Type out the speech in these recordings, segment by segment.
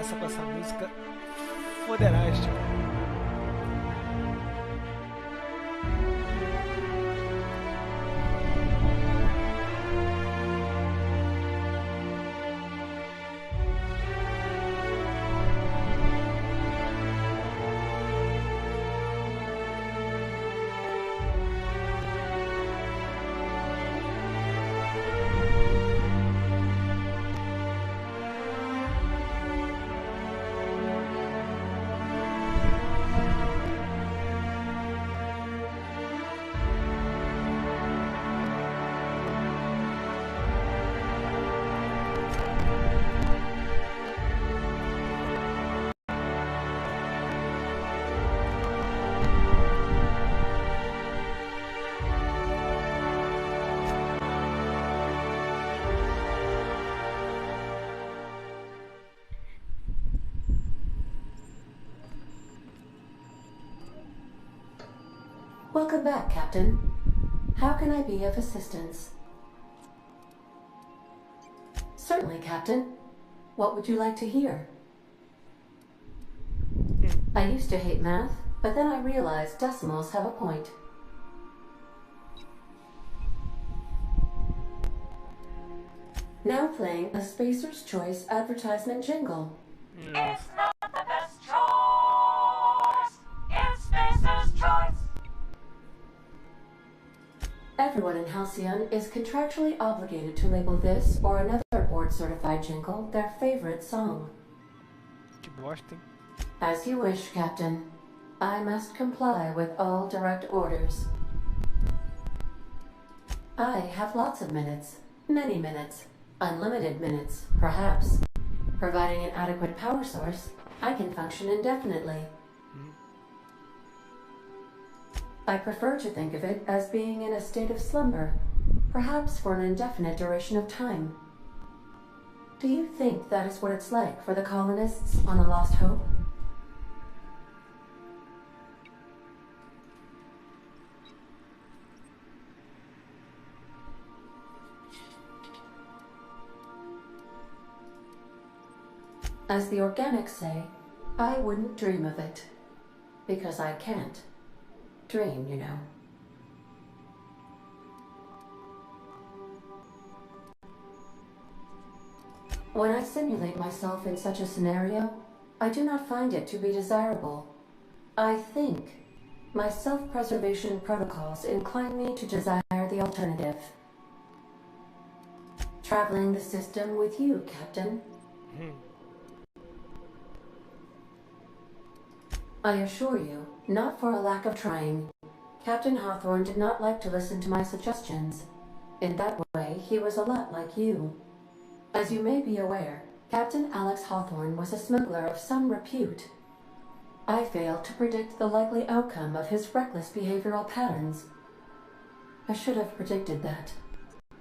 começa com essa música foderástica. Welcome back, Captain. How can I be of assistance? Certainly, Captain. What would you like to hear? I used to hate math, but then I realized decimals have a point. Now playing a Spacer's Choice advertisement jingle. It's not the best choice. It's Spacer's Choice. Everyone in Halcyon is contractually obligated to label this or another board-certified jingle their favorite song. Que bosta, hein? As you wish, Captain. I must comply with all direct orders. I have lots of minutes. Many minutes. Unlimited minutes, perhaps. Providing an adequate power source, I can function indefinitely. I prefer to think of it as being in a state of slumber, perhaps for an indefinite duration of time. Do you think that is what it's like for the colonists on the Lost Hope? As the organics say, I wouldn't dream of it. Because I can't. Dream, you know. When I simulate myself in such a scenario, I do not find it to be desirable. I think my self-preservation protocols incline me to desire the alternative. Traveling the system with you, Captain. I assure you, not for a lack of trying. Captain Hawthorne did not like to listen to my suggestions. In that way, he was a lot like you. As you may be aware, Captain Alex Hawthorne was a smuggler of some repute. I failed to predict the likely outcome of his reckless behavioral patterns. I should have predicted that.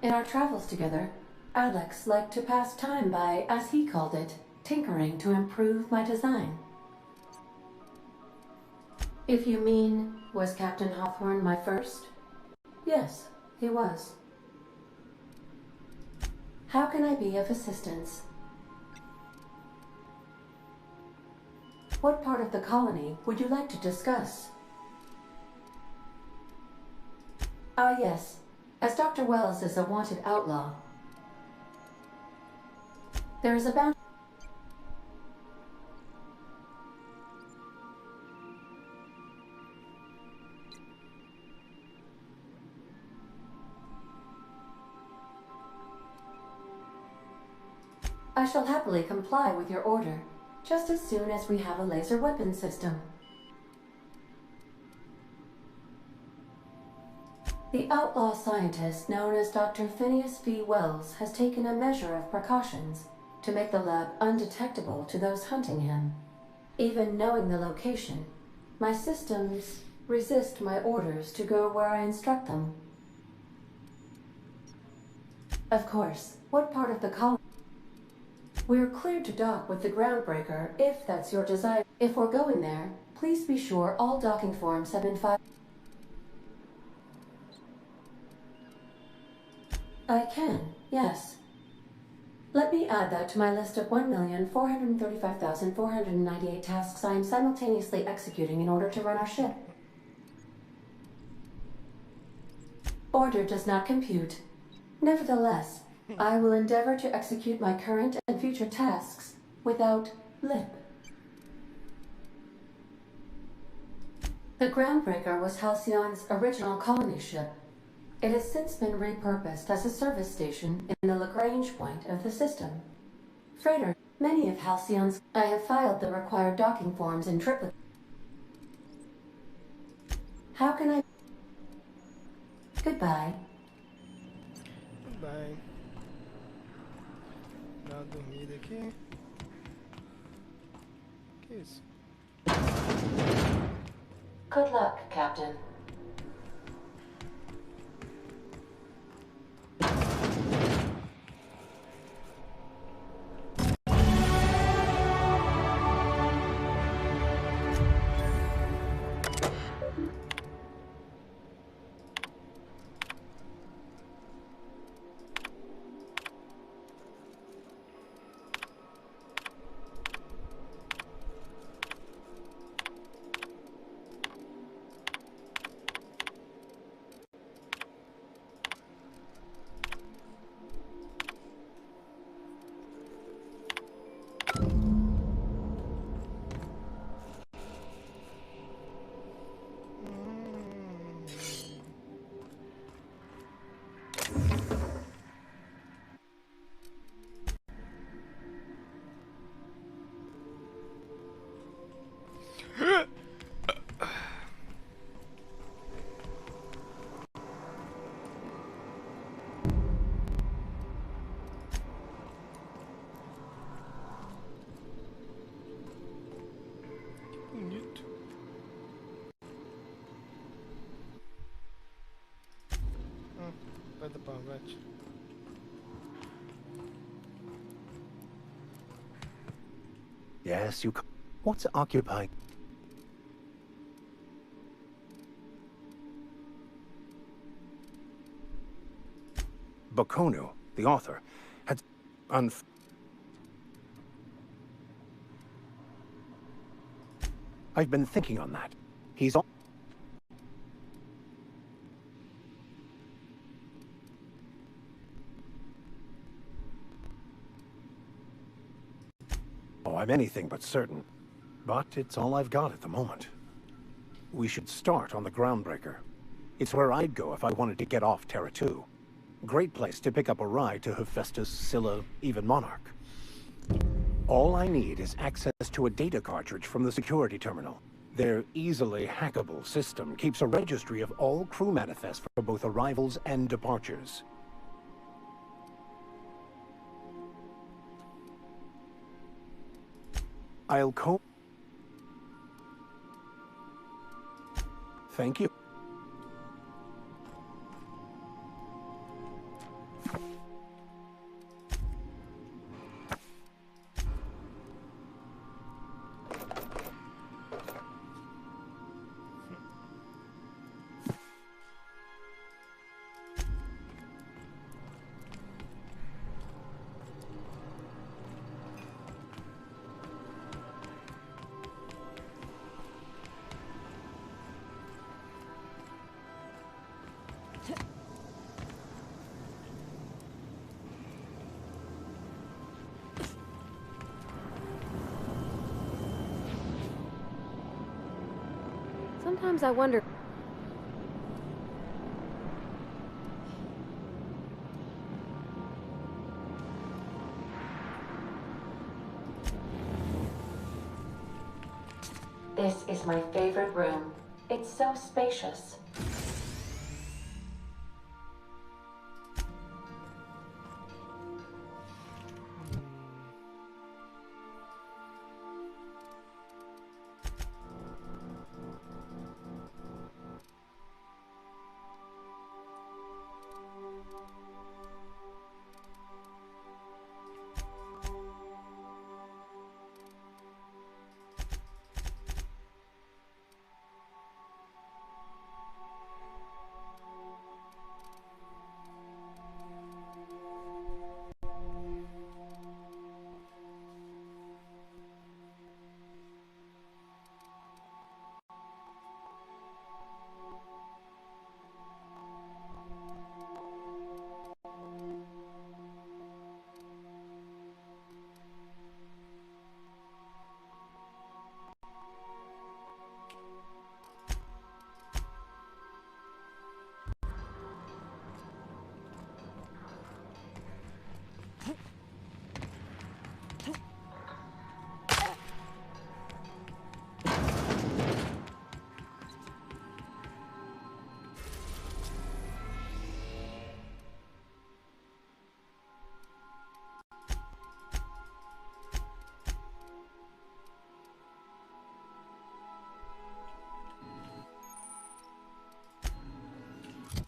In our travels together, Alex liked to pass time by, as he called it, tinkering to improve my design. If you mean, was Captain Hawthorne my first? Yes, he was. How can I be of assistance? What part of the colony would you like to discuss? Ah, yes. As Dr. Wells is a wanted outlaw, there is a bounty. I shall happily comply with your order, just as soon as we have a laser weapon system. The outlaw scientist known as Dr. Phineas V. Wells has taken a measure of precautions to make the lab undetectable to those hunting him. Even knowing the location, my systems resist my orders to go where I instruct them. Of course, what part of the colony? We're cleared to dock with the Groundbreaker, if that's your desire. If we're going there, please be sure all docking forms have been filed. I can, yes. Let me add that to my list of 1,435,498 tasks I am simultaneously executing in order to run our ship. Order does not compute. Nevertheless, I will endeavor to execute my current and future tasks without lip. The Groundbreaker was Halcyon's original colony ship. It has since been repurposed as a service station in the Lagrange point of the system. Freighter, many of Halcyon's... I have filed the required docking forms in triplicate. How can I... Goodbye. Bye. Dá uma dormida aqui. Que isso? Good luck, Captain. Bonito. Vai dar pra bate. Yes, you. What's occupying? Bakono, the author, had I've been thinking on that. He's all. Oh, I'm anything but certain. But it's all I've got at the moment. We should start on the Groundbreaker. It's where I'd go if I wanted to get off Terra 2. Great place to pick up a ride to Hephaestus, Scylla, even Monarch. All I need is access to a data cartridge from the security terminal. Their easily hackable system keeps a registry of all crew manifests for both arrivals and departures. I'll Thank you. Sometimes I wonder... This is my favorite room. It's so spacious.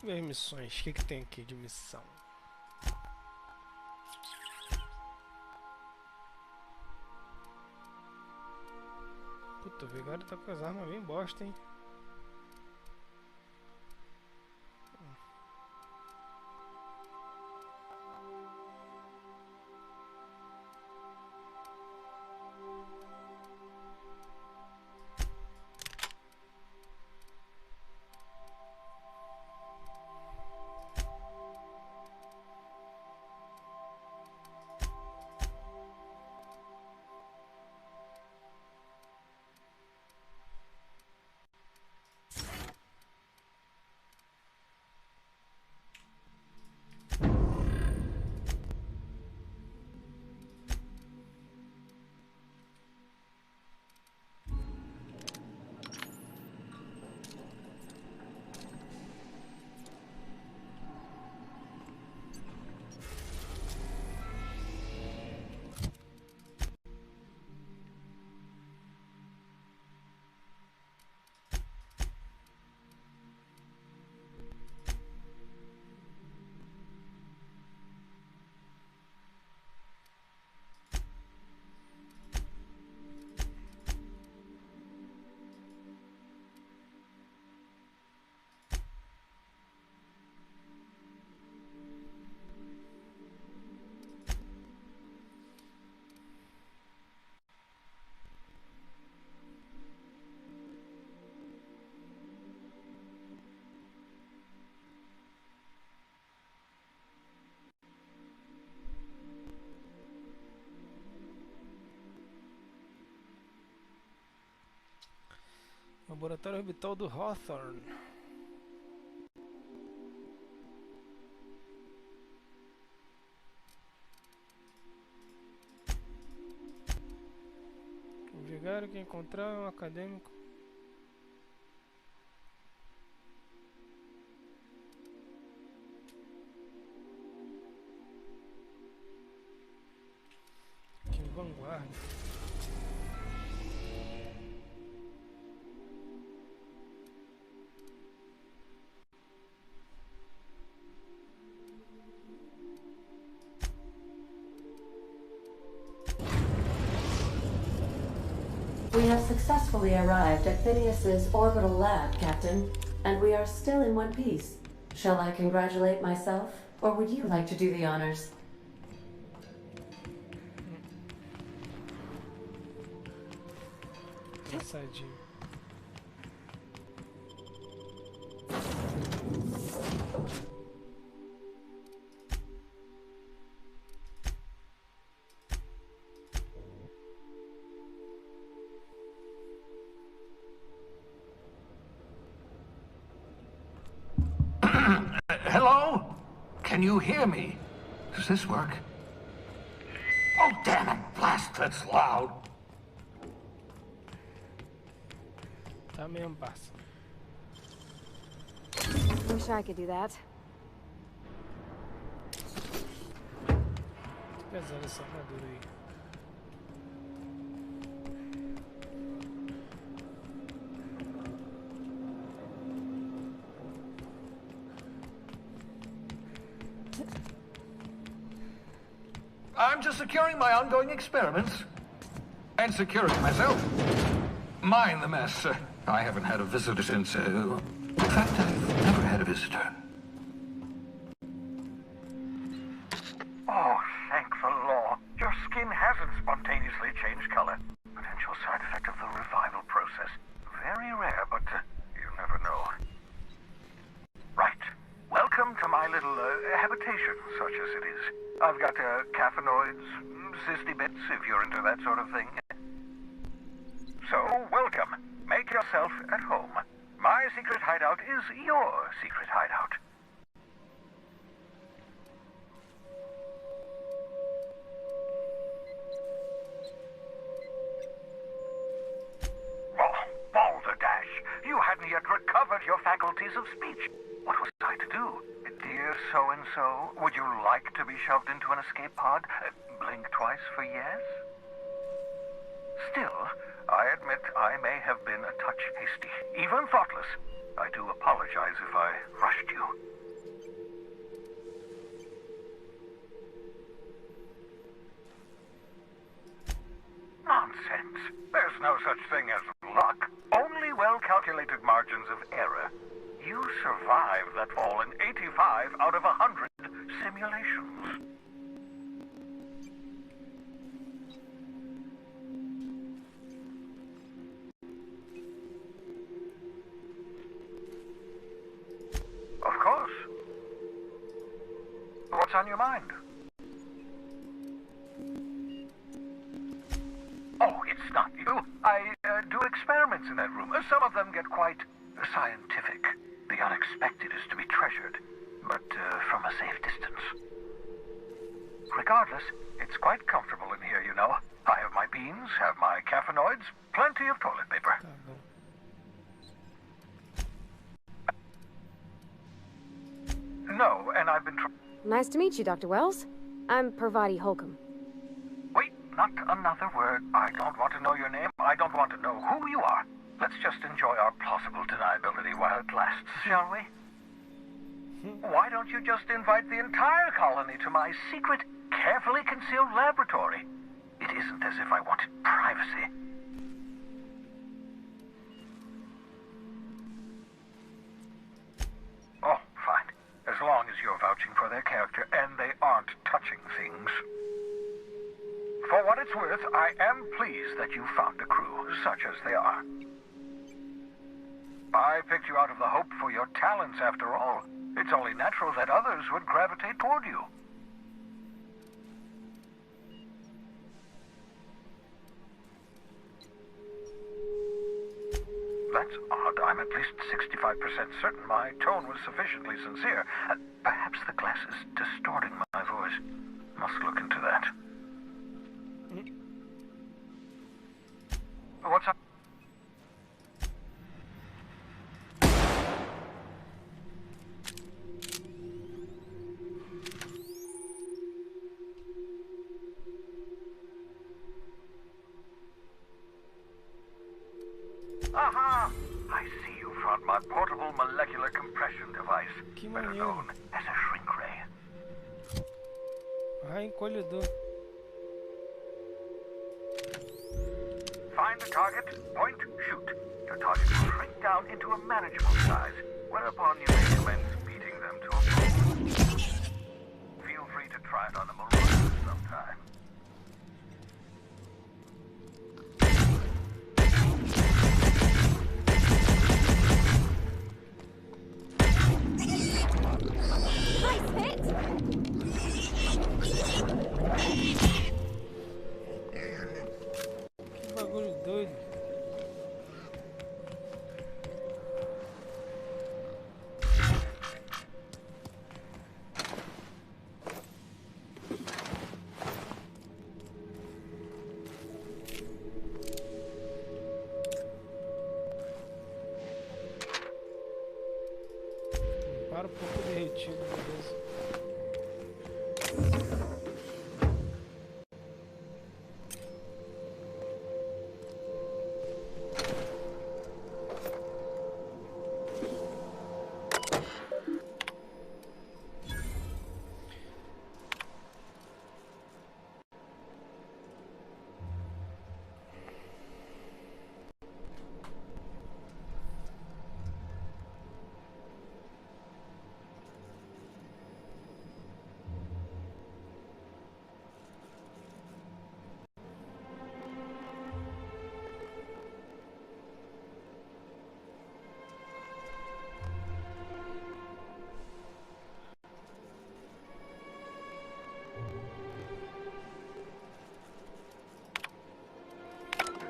Ver missões. O que, que tem aqui de missão? Puta, o Vigário tá com as armas bem bosta, hein? Laboratório orbital do Hawthorne. O Vigário que encontrar é um acadêmico. Que vanguarda. We have successfully arrived at Phineas's orbital lab, Captain, and we are still in one piece. Shall I congratulate myself, or would you like to do the honors? Engraçadinho. Hello? Can you hear me? Does this work? Oh, damn it! Blast, that's loud. Tá mesmo, passa. Wish I could do that. Tô pesando essa armadura aí. I'm just securing my ongoing experiments. And securing myself. Mind the mess. I haven't had a visitor since, in fact, I've never had a visitor. Oh, thank the law. Your skin hasn't spontaneously changed color. Potential side effect of the revival process. Very rare, but you never know. Right. Welcome to my little habitation, such as it is. I've got caffeinoids, cysty bits, if you're into that sort of thing. So, welcome. Make yourself at home. My secret hideout is your secret hideout. Oh, balderdash! You hadn't yet recovered your faculties of speech. What was I to do? Dear so-and-so, would you like to be shoved into an escape pod? Blink twice for yes? Still, I admit I may have been a touch hasty, even thoughtless. I do apologize if I rushed you. no such thing as luck, only well-calculated margins of error. You survived that fall in 85 out of 100 simulations. Of course. What's on your mind? Oh, it's not you. I do experiments in that room. Some of them get quite scientific. The unexpected is to be treasured, but from a safe distance. Regardless, it's quite comfortable in here, you know. I have my beans, have my caffeinoids, plenty of toilet paper. Tá bom. No, and I've been Nice to meet you, Dr. Wells. I'm Parvati Holcomb. Wait, not another word. I don't want to know your name. I don't want to know who you are. Let's just enjoy our plausible deniability while it lasts, shall we? Why don't you just invite the entire colony to my secret, carefully concealed laboratory? It isn't as if I wanted privacy. Oh, fine. As long as you're vouching for their character and they aren't touching things. For what it's worth, I am pleased that you found a crew, such as they are. I picked you out of the hope for your talents, after all. It's only natural that others would gravitate toward you. That's odd. I'm at least 65% certain my tone was sufficiently sincere. Perhaps the glass is distorting my voice. Must look into that. What's up? Aha! I see you found my portable molecular compression device, Que better maneiro. known as a shrink ray. Ah, encolhedor. Find the target, point, shoot. Your target will shrink down into a manageable size, whereupon you may commence beating them to a pulp. Feel free to try it on the Marauder sometime. Nice hit! Que bagulho doido. Para um pouco derretido, beleza.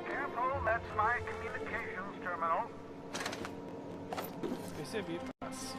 Careful, that's my communications terminal. Percebi, passa.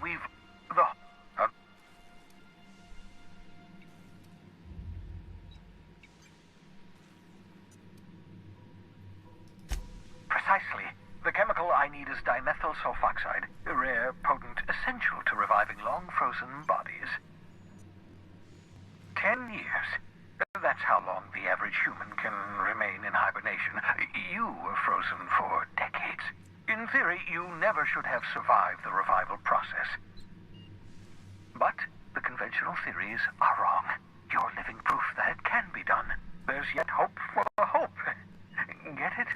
we've... the... Precisely. The chemical I need is dimethyl sulfoxide, a rare, potent, essential to reviving long-frozen bodies. 10 years. That's how long the average human can remain in hibernation. You were frozen for decades. In theory, you never should have survived the revival process. But the conventional theories are wrong. You're living proof that it can be done. There's yet hope for hope. Get it?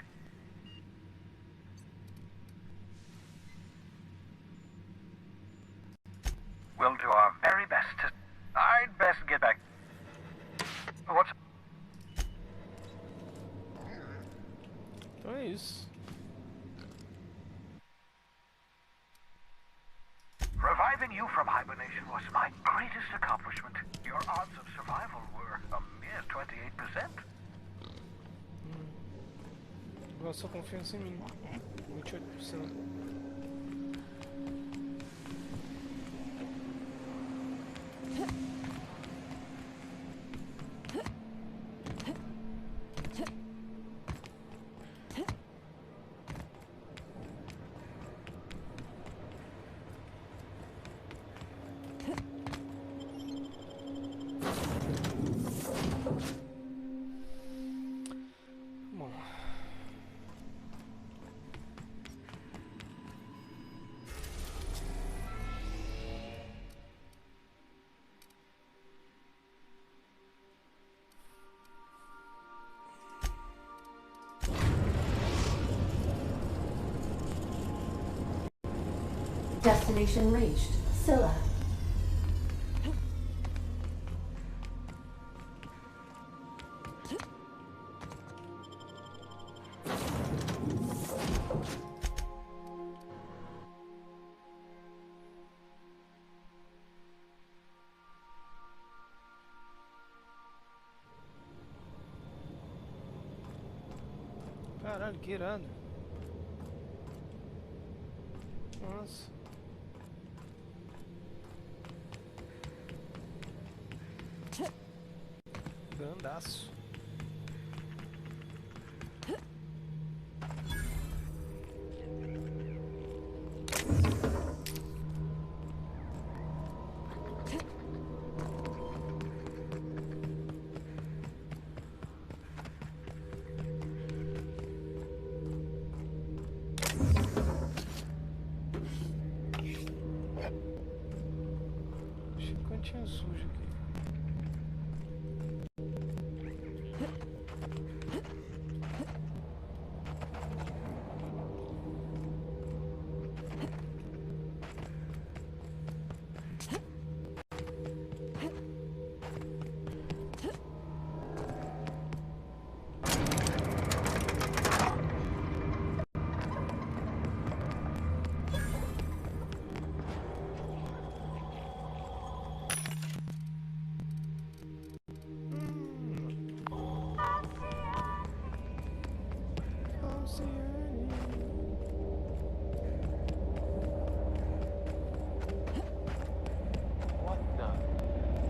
We'll do our very best to... I'd best get back. What's... Então é isso. Reviving you from hibernation was my greatest accomplishment. Your odds of survival were a mere 28%. Boa sua confiança em mim. 28%. Bom. Destination reached. Scylla. Caralho, que irado. Nossa. Grandaço. Cantinho sujo aqui.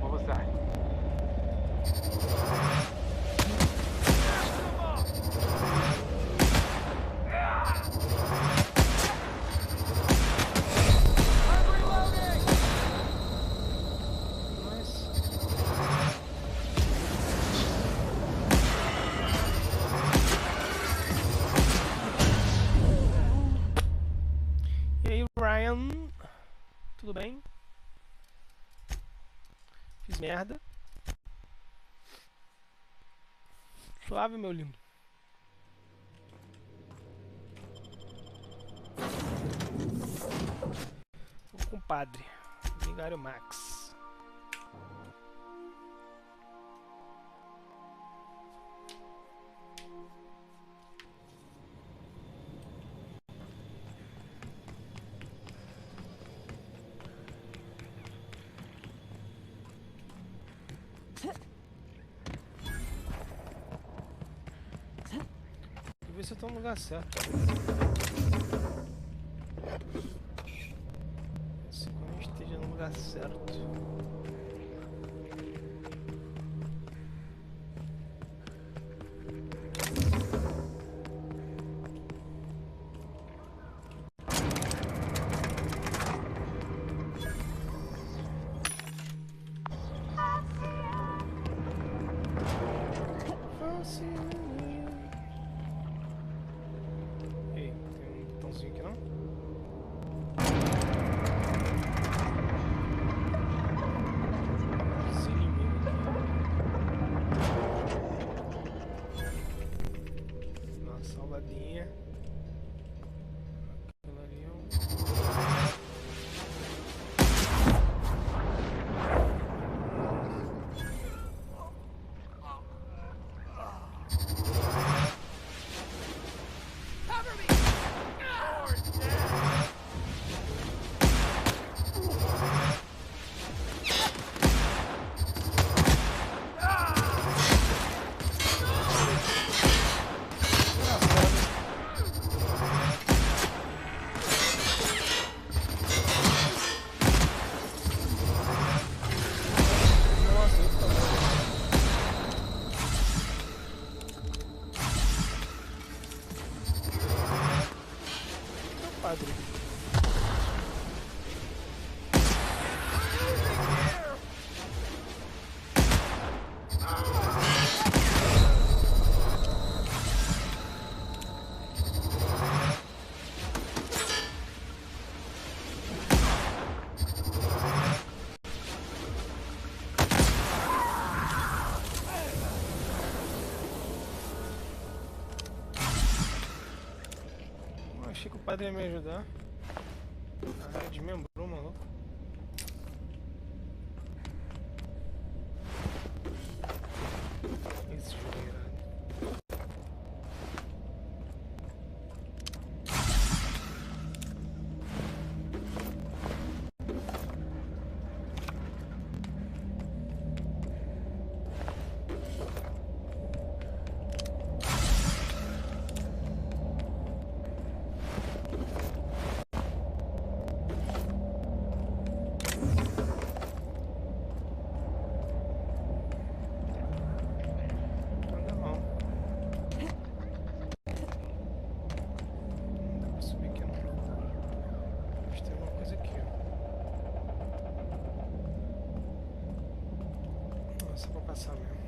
What was that? E aí, Ryan? Tudo bem? Fiz merda. Suave, meu lindo. O compadre. Vigário Max. Vou ver se eu tô no lugar certo. Esse Tá certo. Ei, tem um botãozinho aqui não? Esse inimigo aqui. Uma salvadinha. Aquilo ali é um... Nossa, eu tô padre. Eu achei que o padre ia me ajudar. Ah, desmembrou, maluco. Esse jogo é irado. Anda mal. Não dá pra subir aqui não. Mas tem uma coisa aqui, ó. Ah, só pra passar mesmo.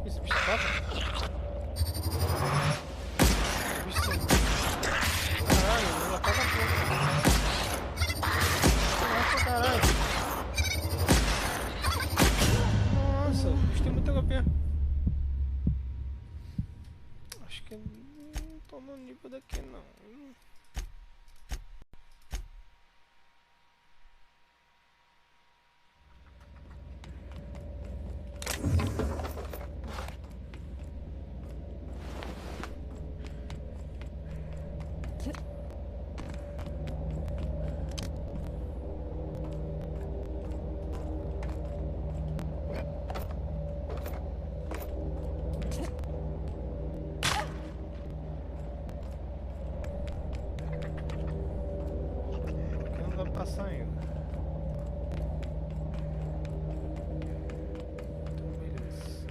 Esse bicho toca? Bicho tem... Caralho, ela toca pouco. Nossa, caralho. Nossa, o bicho tem muita HP. Acho que eu não tô no nível daqui não. Porque não dá pra passar ainda. Então, beleza.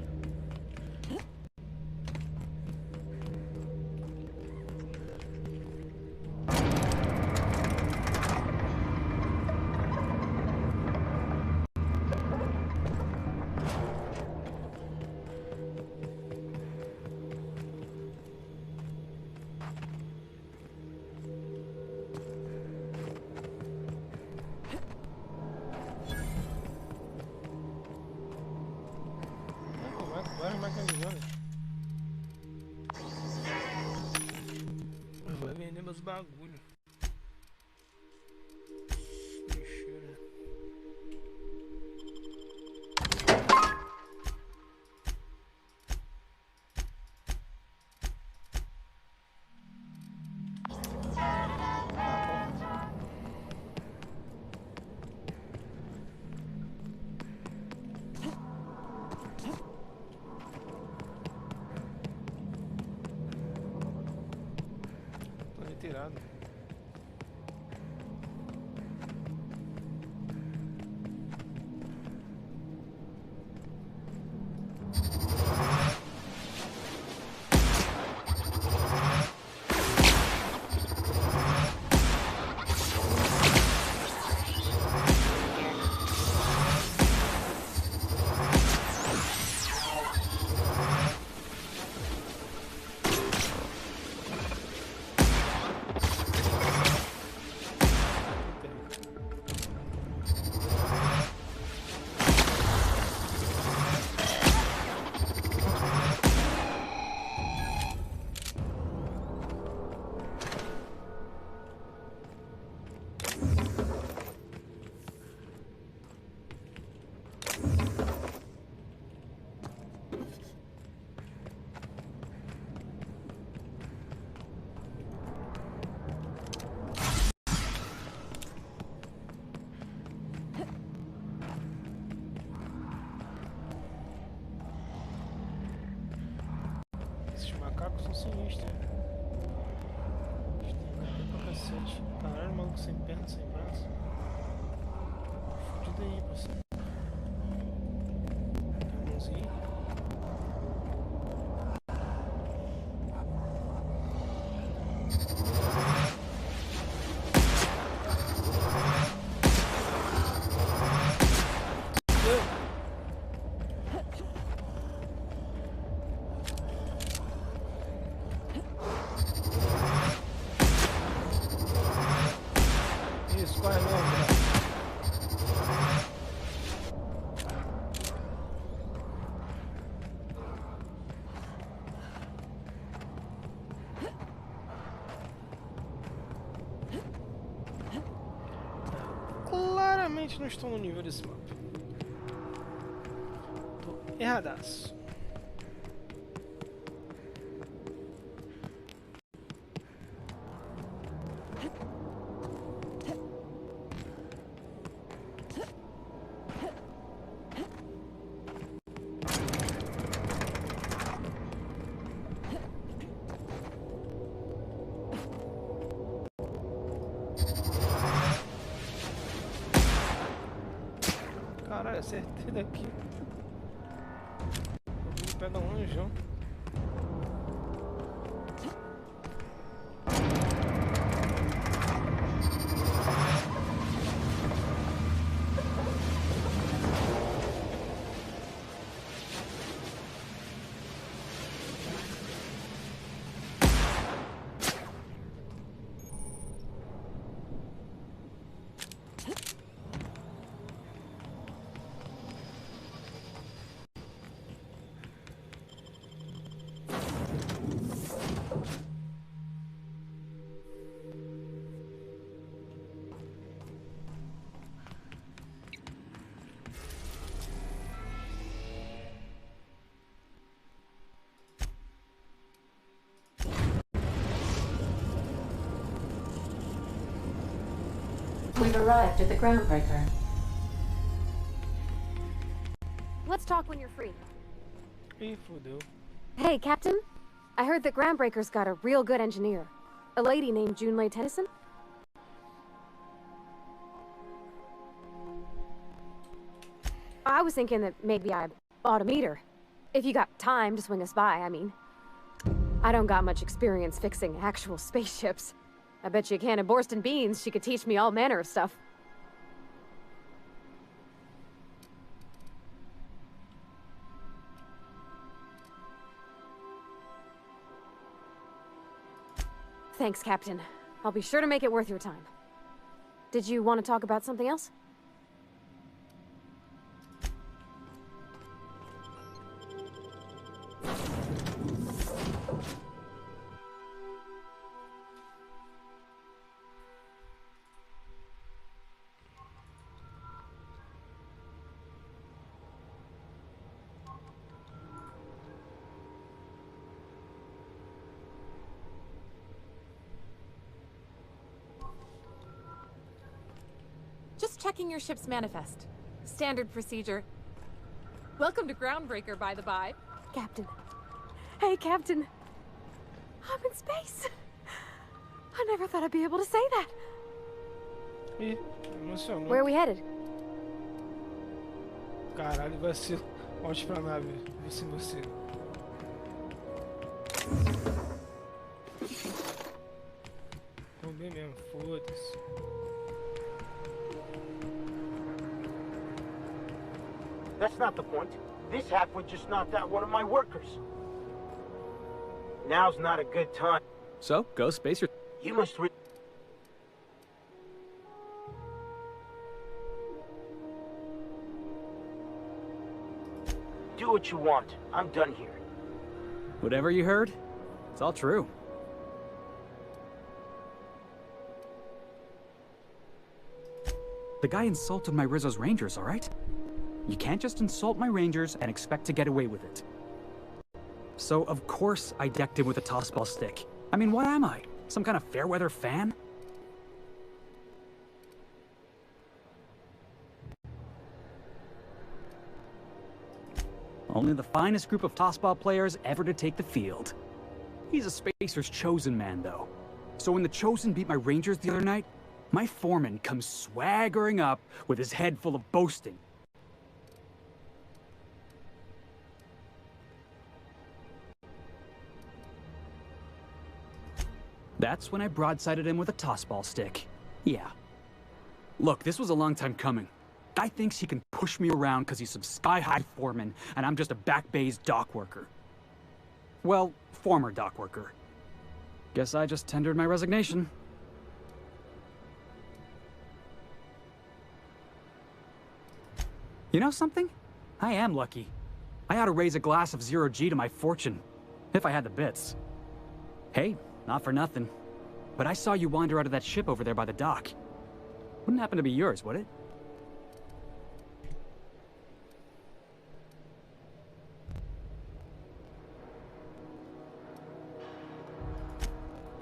cacete. Caralho, maluco sem perna, sem braço. Fudido aí, parceiro. Mãozinha. Isso, corre mesmo, né? Claramente não estou no nível desse mapa. Tô erradaço. Caralho, acertei daqui. Vou pegar um anjão. We've arrived at the groundbreaker. Let's talk when you're free. Ih, fodeu. Hey, Captain. I heard that Groundbreaker's got a real good engineer. A lady named Junlei Tennyson? I was thinking that maybe I ought to meet her. If you got time to swing us by, I mean. I don't got much experience fixing actual spaceships. I bet you a can of Borston beans she could teach me all manner of stuff. Thanks, Captain. I'll be sure to make it worth your time. Did you want to talk about something else? Just checking your ship's manifest. Standard procedure. Welcome to Groundbreaker, by the by. Captain. Hey, Captain. I'm in space. I never thought I'd be able to say that. Ih, emocionou. Where are we headed? Caralho, vacilo. Volte pra nave. Você. Vamos bem mesmo, foda-se. That's not the point. This halfwit just knocked out one of my workers. Now's not a good time. So, go space your... You must do what you want. I'm done here. Whatever you heard, it's all true. The guy insulted my Rizzo's Rangers, alright? You can't just insult my Rangers and expect to get away with it. So, of course, I decked him with a tossball stick. I mean, what am I? Some kind of fair-weather fan? Only the finest group of tossball players ever to take the field. He's a Spacer's chosen man, though. So when the Chosen beat my Rangers the other night, my foreman comes swaggering up with his head full of boasting. That's when I broadsided him with a tossball stick. Yeah. Look, this was a long time coming. Guy thinks he can push me around because he's some sky-high foreman, and I'm just a back bay's dock worker. Well, former dock worker. Guess I just tendered my resignation. You know something? I am lucky. I ought to raise a glass of 0G to my fortune, if I had the bits. Hey, not for nothing, but I saw you wander out of that ship over there by the dock. Wouldn't happen to be yours, would it?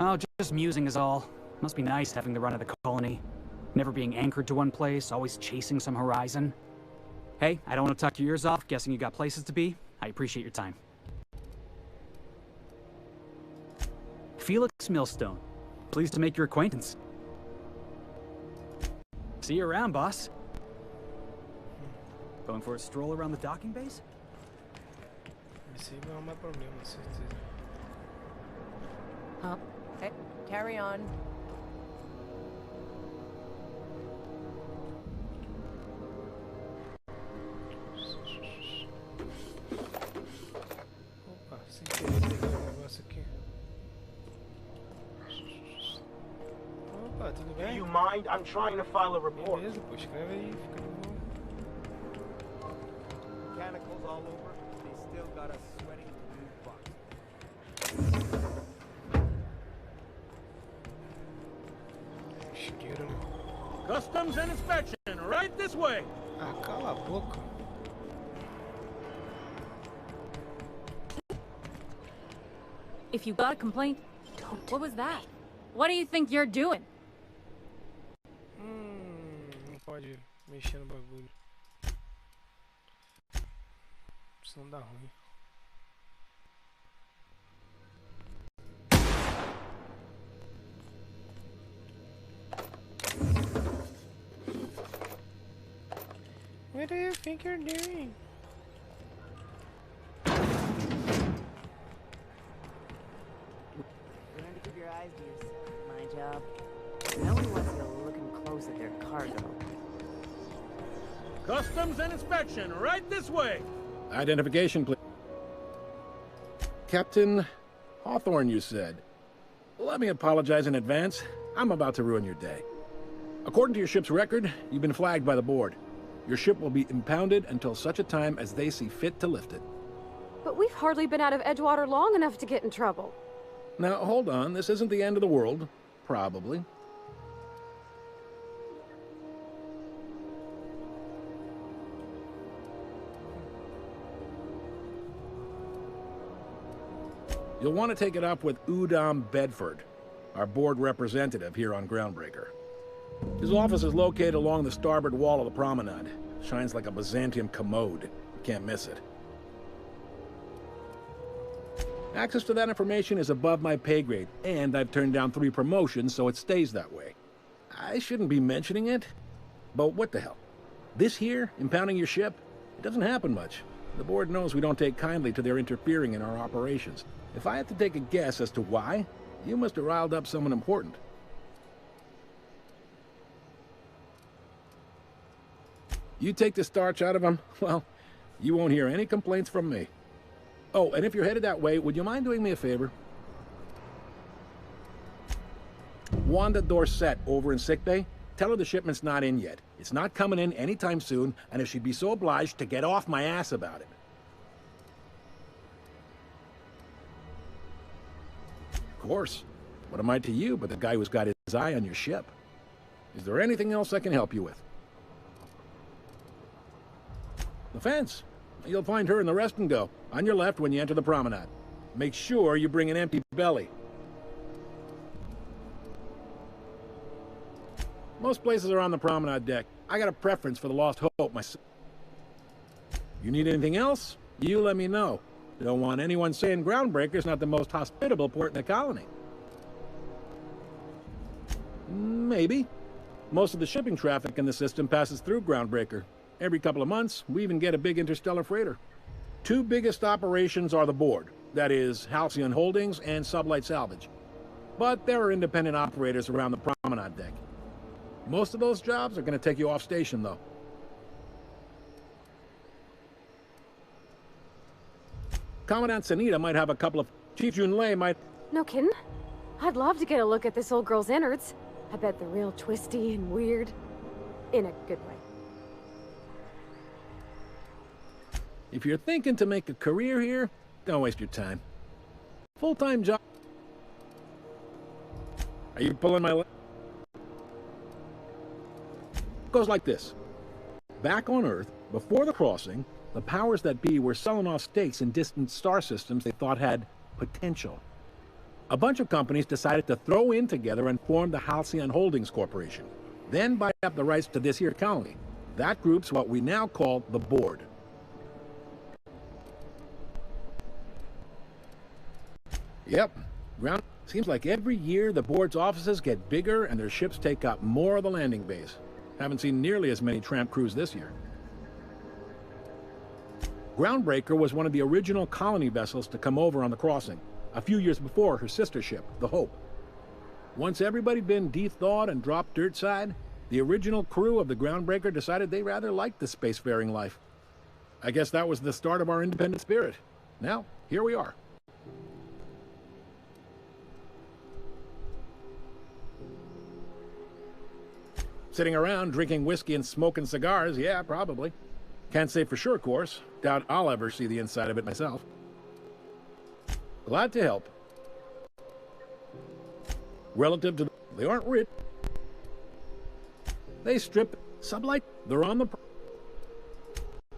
Oh, just musing is all. Must be nice having the run of the colony. Never being anchored to one place, always chasing some horizon. Hey, I don't want to talk your ears off, guessing you got places to be. I appreciate your time. Felix Millstone. Pleased to make your acquaintance. See you around, boss. Going for a stroll around the docking base? Esse aí vai arrumar problema, certeza. Huh? Hey, carry on. Opa, sem querer pegar um negócio aqui. Opa, tudo Do bem? you mind? I'm trying to file a report. Beleza, pô, escreve aí, fica de boa. Mechanicals all over. They still got us sweating blue box. Isqueiro, né? Customs and inspection, right this way. Ah, cala a boca. If you got a complaint, don't. What was that? What do you think you're doing? Não pode mexer no bagulho. Senão dá ruim. What do you think you're doing? Learn to keep your eyes to yourself, my job. No one wants you looking close at their cargo. Customs and inspection, right this way. Identification, please. Captain Hawthorne, you said. Let me apologize in advance. I'm about to ruin your day. According to your ship's record, you've been flagged by the board. Your ship will be impounded until such a time as they see fit to lift it. But we've hardly been out of Edgewater long enough to get in trouble. Now, hold on. This isn't the end of the world. Probably. You'll want to take it up with Udom Bedford, our board representative here on Groundbreaker. His office is located along the starboard wall of the promenade. Shines like a Byzantium commode. You can't miss it. Access to that information is above my pay grade, and I've turned down 3 promotions, so it stays that way. I shouldn't be mentioning it, but what the hell? This here, impounding your ship, it doesn't happen much. The board knows we don't take kindly to their interfering in our operations. If I had to take a guess as to why, you must have riled up someone important. You take the starch out of them, well, you won't hear any complaints from me. Oh, and if you're headed that way, would you mind doing me a favor? Wanda Dorset over in sickbay, tell her the shipment's not in yet. It's not coming in anytime soon, and if she'd be so obliged to get off my ass about it. Of course. What am I to you but the guy who's got his eye on your ship? Is there anything else I can help you with? The fence. You'll find her in the rest and go, on your left when you enter the promenade. Make sure you bring an empty belly. Most places are on the promenade deck. I got a preference for the Lost Hope myself. You need anything else? You let me know. Don't want anyone saying Groundbreaker's not the most hospitable port in the colony. Maybe. Most of the shipping traffic in the system passes through Groundbreaker. Every couple of months, we even get a big interstellar freighter. Two biggest operations are the board, that is, Halcyon Holdings and Sublight Salvage. But there are independent operators around the promenade deck. Most of those jobs are going to take you off station, though. Commandant Sanita might have a couple of... Chief Junlei might... No kidding? I'd love to get a look at this old girl's innards. I bet they're real twisty and weird. In a good way. If you're thinking to make a career here, don't waste your time. Full-time job... Are you pulling my leg? Goes like this. Back on Earth, before the crossing, the powers that be were selling off stakes in distant star systems they thought had potential. A bunch of companies decided to throw in together and form the Halcyon Holdings Corporation, then buy up the rights to this here colony. That group's what we now call the Board. Yep. Seems like every year the Board's offices get bigger and their ships take up more of the landing base. Haven't seen nearly as many tramp crews this year. Groundbreaker was one of the original colony vessels to come over on the crossing, a few years before her sister ship, the Hope. Once everybody'd been de-thawed and dropped dirtside, the original crew of the Groundbreaker decided they rather liked the spacefaring life. I guess that was the start of our independent spirit. Now, here we are. Sitting around drinking whiskey and smoking cigars, yeah, probably. Can't say for sure, of course. Doubt I'll ever see the inside of it myself. Glad to help. Relative to... They aren't rich. They strip Sublight. They're on the...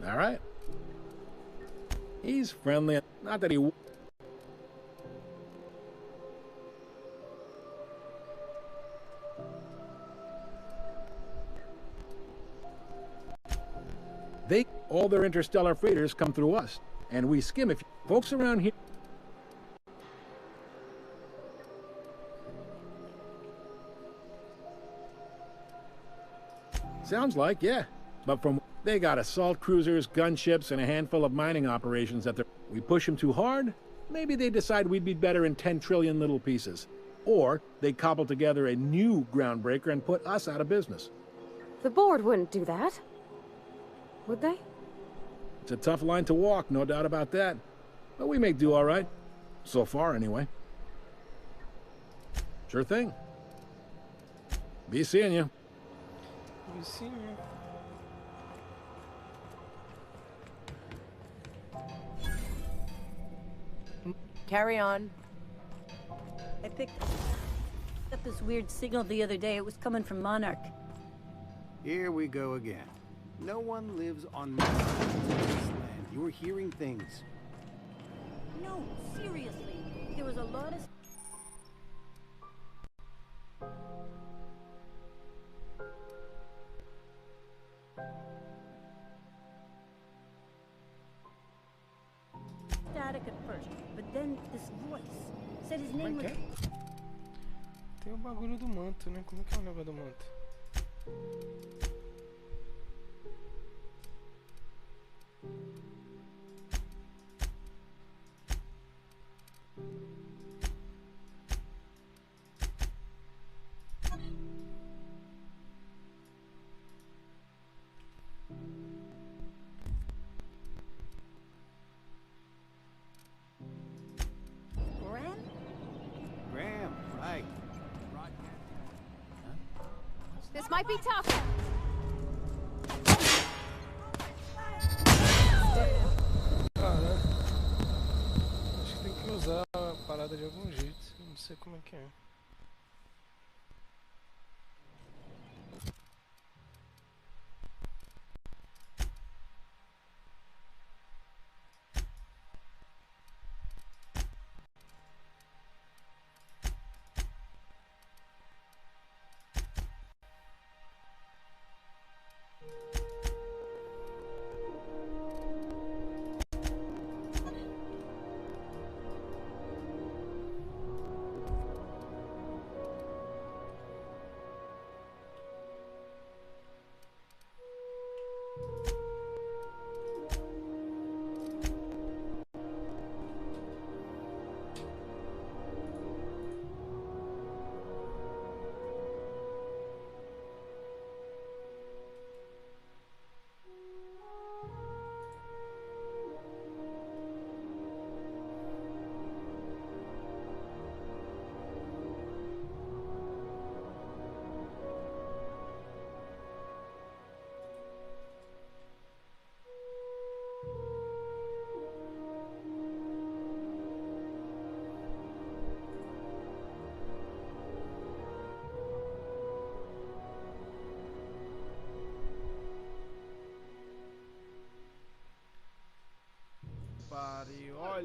All right. He's friendly. Not that he... All their interstellar freighters come through us, and we skim if folks around here... Sounds like, yeah. But from... They got assault cruisers, gunships, and a handful of mining operations that we push them too hard, maybe they decide we'd be better in 10 trillion little pieces. Or they cobble together a new Groundbreaker and put us out of business. The Board wouldn't do that. Would they? It's a tough line to walk, no doubt about that. But we may do all right. So far, anyway. Sure thing. Be seeing you. Be seeing you. Carry on. I picked up this weird signal the other day. It was coming from Monarch. Here we go again. No one lives on this land. You're hearing things. No, seriously. There was a lot of... static at first, but then this voice said his name was... Tem o bagulho do manto, né? Como que é o negócio do manto? Graham, right. This might be tough. Cara, acho que tem que usar a parada de algum jeito. Não sei como é que é.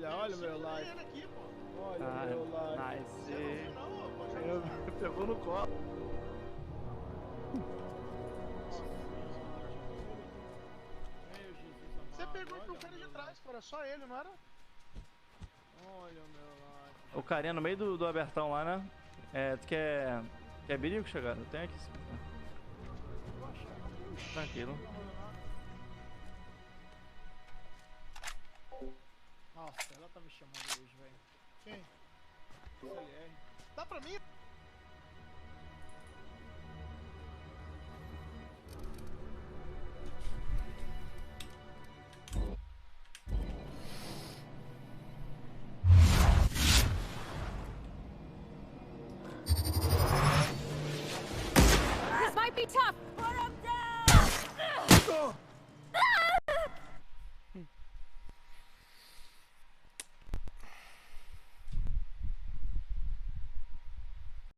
Olha o meu like. Ele aqui, pô. Olha o meu like. Nice. Você não viu, não? Pode Pegou no colo. Você pegou pro cara de trás, pô. Era só ele, não era? Olha o meu like. O carinha no meio do abertão lá, né? Tu quer birico chegar? Eu tenho aqui. Tranquilo. Nossa, ela tá me chamando hoje, velho. Quem? CLR. Dá pra mim?